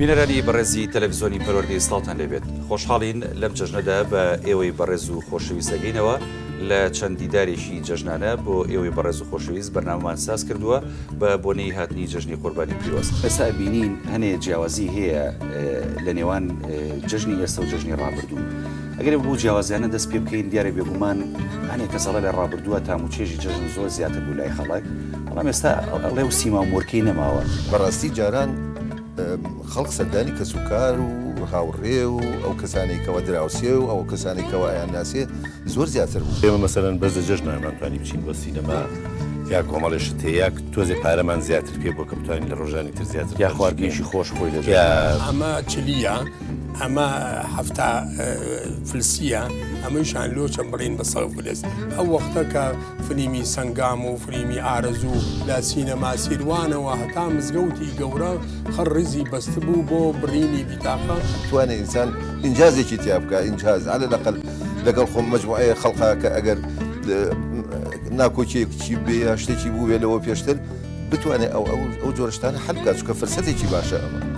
بینەرانی بەڕێزی تەلەڤیزیۆنی پەروەردەی سڵاتان لێبێت خۆشحاڵین لەم جەژنەدا بە ئێوەی بەڕێز و خۆشەویستەکەینەوە لە چەند دیدارێکی جەژنانە بۆ ئێوەی بەڕێز و خۆشەویست بەرنامەمان ساز کردووە بە بۆنەی هاتنی جەژنی قوربانی پیرۆست. ئێستا بینین هەنێ جیاوازی هەیە لە نێوان جەژنی ئێستا و جەژنی ڕابردوو. ئەگەر بۆ جیاوازیانە دەست پێ بکەین دیارە بێگومان هەنێک کەسەڵە لە ڕابردووە تاموچێژی جەژن زۆر زیاتر بوو لای خەڵک، بەڵام ئێستا ئەڵێ و سیما و مۆرکەی نەماوە. بەڕاستی جاران خەڵک سەردانی کەسوکار و هاوڕێ و ئەو کەسانی کەەوە دراوسێ و ئەو کەسانی کەەوە ئایان ناسێ زۆر زیاتر بوو. ئێمە مەسەرەن بەز لە جەژنانمانتوانی بچین بۆ سینەما یا کۆمەڵێش هەیە تۆزێ پارەمان زیاتر پێ بۆ کە بتوانین لە ڕۆژانی تر زیاتر یا خواردنیشی خۆش خۆی لە ئەمە چلیە ئەمە هەفتا فلسیە ئەمەشان لۆ چەند بڕین بە سەڵ فلس ئەو وەختە کە فلیمی سەنگام و فلیمی ئارەزوو لە سینەما سیروانەوە هەتا مزگەوتی گەورە خەڕ ڕزی بەست بوو بۆ بڕینی بیتاقە توانێت ئینسان ئینجازێکی تیا بکە ئینجاز على لەقل لەگەڵ خۆم مەجموعەیە خەڵقا کە ئەگەر ناکۆچێکی بێ یا شتێکی بوو بێ لەوە پێشتر بتوانێت ئەو جۆرەشتانە حەل بکات چونکە فەرسەتێکی باشە ئەمە.